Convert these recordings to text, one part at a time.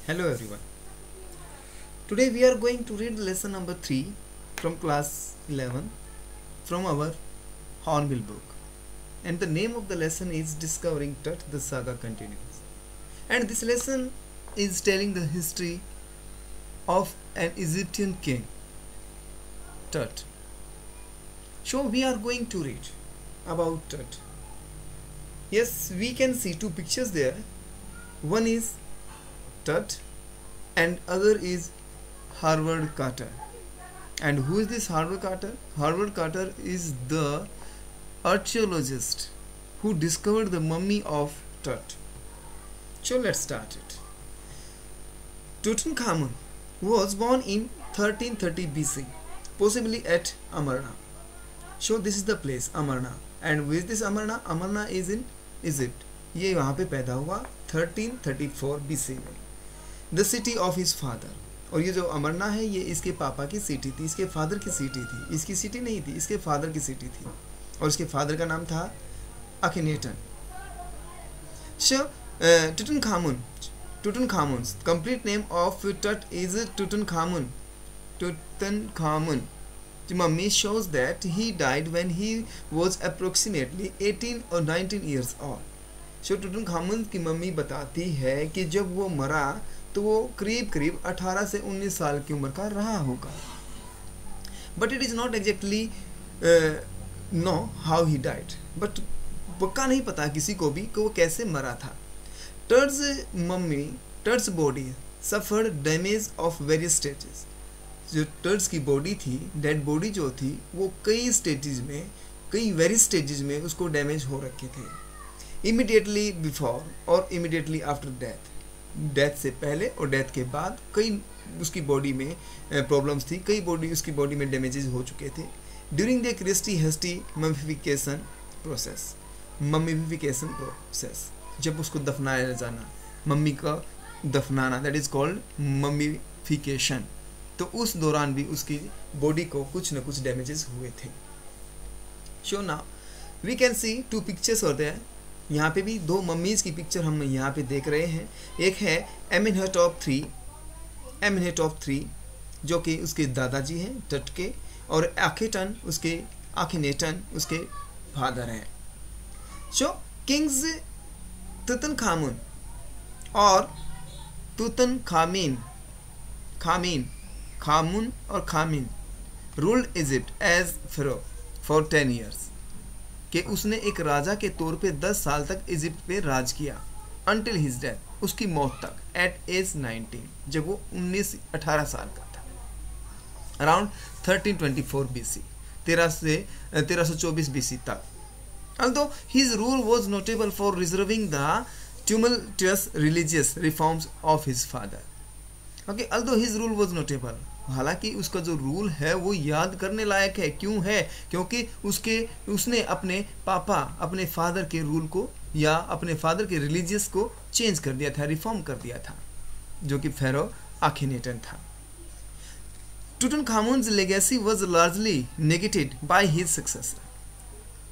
Hello everyone. Today we are going to read lesson number 3 from class 11 from our Hornbill book. And the name of the lesson is Discovering Tut, the Saga Continues. And this lesson is telling the history of an Egyptian king, Tut. So we are going to read about Tut. Yes, we can see two pictures there. One is Tut and other is Howard Carter. And who is this Howard Carter? Howard Carter is the archaeologist who discovered the mummy of Tut. So let's start it. Tutankhamun was born in 1330 BC, possibly at Amarna. So this is the place Amarna. And with this Amarna? Amarna is in Egypt. ये वहाँ पे पैदा हुआ 1334 BC में. The city of his father. और ये जो अमरना है ये इसके पापा की सिटी थी, इसके फादर की सिटी थी. इसकी सिटी नहीं थी, इसके फादर की सिटी थी. और इसके फादर का नाम था अखिनेटन. So Tutankhamun's complete name of Tut is Tutankhamun. Tutankhamun. The mummy shows that he died when he was approximately 18 or 19 years old. So टुटनखामुन की मम्मी बताती है कि जब वो मरा तो वो करीब 18 से 19 साल की उम्र का रहा होगा. But it is not exactly know how he died. But पक्का नहीं पता किसी को भी कि वो कैसे मरा था. Tut's body suffered damage of various stages. जो टर्ड्स की बॉडी थी, डेड बॉडी जो थी, वो कई वेरी स्टेजेस में उसको डैमेज हो रखे थे. इमीडिएटली बिफोर और इमीडिएटली आफ्टर डेथ से पहले और डेथ के बाद कई उसकी बॉडी में प्रॉब्लम्स थी, उसकी बॉडी में डैमेजेस हो चुके थे. During the Christie hasty mummification process, जब उसको दफनाया जाना, मम्मी का दफनाना, दैट इज कॉल्ड मम्मिफिकेशन. तो उस दौरान भी उसकी बॉडी को कुछ न कुछ डैमेजेस हुए थे. So now we can see two pictures होते हैं. यहाँ पे भी दो मम्मीज़ की पिक्चर हम यहाँ पे देख रहे हैं. एक है एमेनहेटॉप III जो कि उसके दादाजी हैं टट के, और आखिनेटन उसके फादर हैं. सो किंग्स तुतनखामुन और खामिन ruled Egypt as pharaoh for 10 years. कि उसने एक राजा के तौर पे 10 साल तक इजिप्ट पे राज किया, until his death, उसकी मौत तक, at age 19, जब वो 18 साल का था, around 1324 BC, 1324 BC तक. Although his rule was notable for reserving the tumultuous religious reforms of his father. Okay, although his rule was notable, हालांकि उसका जो रूल है वो याद करने लायक है. क्यों है? क्योंकि उसने अपने फादर के रूल को या अपने फादर के रिलीजियस को चेंज कर दिया था, रिफॉर्म कर दिया था, जो कि फेरो आखिनेटन था. Tutankhamun's legacy was largely negated by his successor.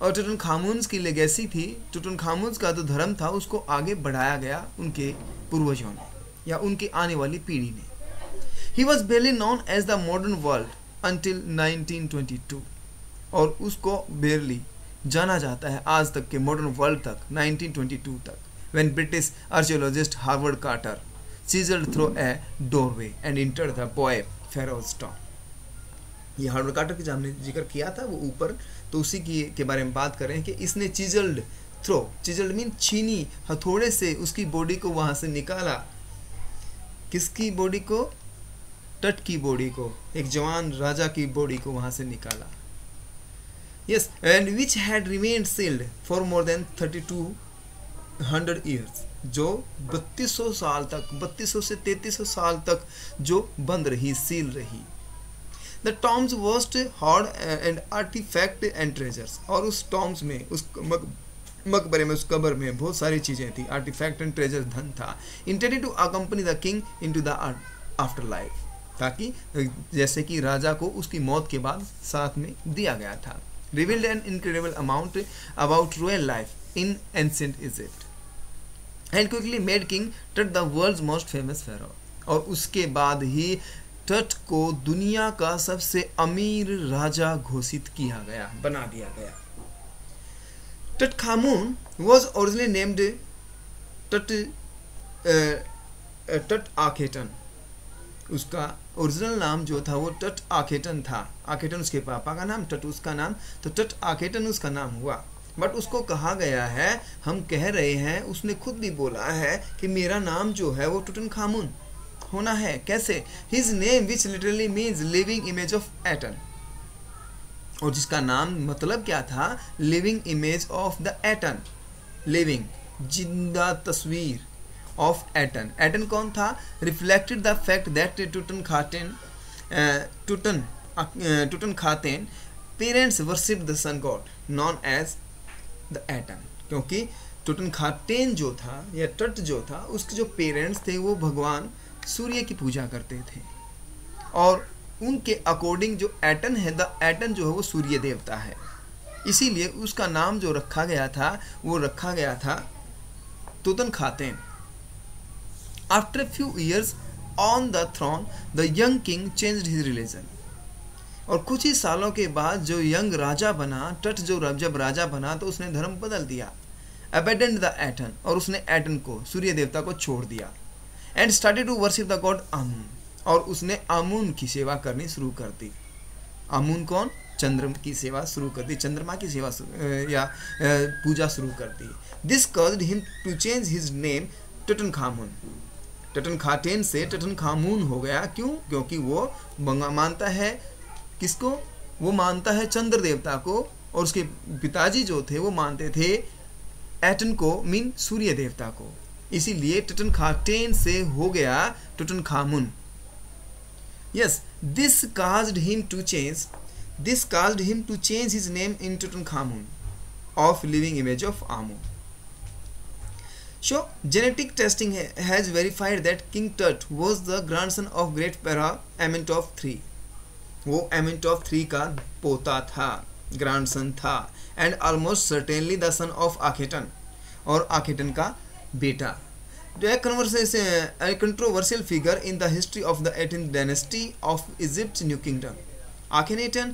और टुटनखामुन्स की लेगेसी थी, टुटनखामुन्स का जो धर्म था उसको आगे बढ़ाया गया उनके पूर्वजों ने या उनकी आने वाली पीढ़ी ने. He was barely known as the modern world until 1922. और उसको barely जाना जाता है आज तक के मॉडर्न वर्ल्ड तक, 1922 तक, when British archaeologist Howard Carter chiseled through a doorway and entered the boy Pharaoh's tomb. ये हार्वर्ड कार्टर की जो हमने जिक्र किया था वो ऊपर, तो उसी के बारे में बात कर रहे हैं कि इसने चिजल्ड मीन छीनी, हथौड़े से उसकी बॉडी को वहां से निकाला. किसकी बॉडी को? टट की बॉडी को, एक जवान राजा की बॉडी को वहां से निकाला. Yes, and which had remained sealed for more than 3200 years, जो 3200 साल तक, 3200 से 3300 साल तक जो बंद रही, सील रही. The tomb's vast hoard and artefact and treasures. और उस टॉम्स में, उस मकबरे में, उस कब्र में बहुत सारी चीजें थी, आर्टिफैक्ट एंड ट्रेजर धन था. Intended to accompany the king into the afterlife, ताकि जैसे कि राजा को उसकी मौत के बाद साथ में दिया गया था. Revealed an incredible amount about royal life in ancient Egypt, and quickly made King Tut the world's most famous pharaoh. और उसके बाद ही टट को दुनिया का सबसे अमीर राजा घोषित किया गया, बना दिया गया। टटखामुन was originally named टट आखेटन। उसका ओरिजिनल नाम जो था वो टट आखेटन था। आखेटन उसके पापा का नाम, टट उसका नाम, तो टट आखेटन उसका नाम हुआ। बट उसको कहा गया है, हम कह रहे हैं, उसने खुद भी बोला है कि मेरा नाम जो है वो टुटनखामुन होना है। कैसे? His name which literally means living image of Aten, और जिसका नाम मतलब क्या था? Living image of the Aten, living जिंदा तस्वीर ऑफ एटन। एटन कौन था? Reflected the fact that Tutankhaten parents worship the sun god known as the Aten, क्योंकि टुटनखातेन जो था या टट जो था, उसके जो पेरेंट्स थे वो भगवान सूर्य की पूजा करते थे, और उनके अकॉर्डिंग जो एटन है, द एटन जो है वो सूर्य देवता है। इसीलिए उसका नाम जो रखा गया था वो रखा गया था Tutankhaten. After a few years on the throne the young king changed his religion, और कुछ ही सालों के बाद जो यंग राजा बना, टट जब राजा बना तो उसने धर्म बदल दिया। अबेंडन्ड द एटन, और उसने एटन को, सूर्य देवता को छोड़ दिया। And started to worship the god Amun, और उसने आमून की सेवा करनी शुरू कर दी। आमून कौन? चंद्रमा की सेवा शुरू कर दी, चंद्रमा की सेवा या पूजा शुरू कर दी। This caused him to change his name Tutankhamun. Tutankhaten से टटनखामुन हो गया। क्यों? क्योंकि वो मानता है किसको? वो मानता है चंद्र देवता को, और उसके पिताजी जो थे वो मानते थे एटन को, मीन सूर्य देवता को। इसीलिए टटनखातेन से हो गया Tutankhamun. Yes, this caused him to change his name in Tutankhamun of living image of Amun. So genetic testing has verified that King Tut was the grandson of great pharaoh Amenhotep III. वो Amenhotep III का पोता था, grandson था, and almost certainly the son of Akhenaten, और आखेटन का बेटा। A controversial figure in the history of the 18th dynasty of Egypt's New Kingdom. Akhenaten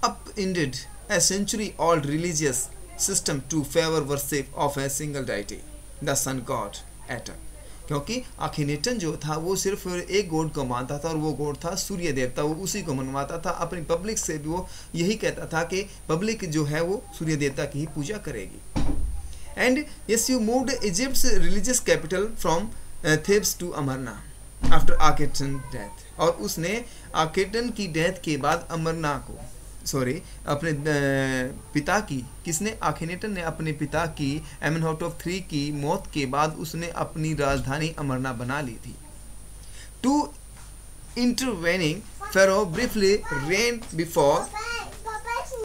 upended a century-old religious system to favor worship of a single deity, the sun god Aten. क्योंकि आखेनेटन जो था वो सिर्फ एक God को मानता था, और वो गॉड था सूर्य देवता। वो उसी को मनवाता था। अपनी पब्लिक से भी वो यही कहता था कि पब्लिक जो है वो सूर्य देवता की ही पूजा करेगी। And yes, you moved Egypt's religious capital from Thebes to Amarna after Akhenaten's death. और उसने आखेटन की डेथ के बाद अमरना को, अपने पिता की, किसने? आखेनेटन ने अपने पिता की, एमेनहॉटप III की मौत के बाद उसने अपनी राजधानी अमरना बना ली थी। Two intervening pharaoh briefly reigned before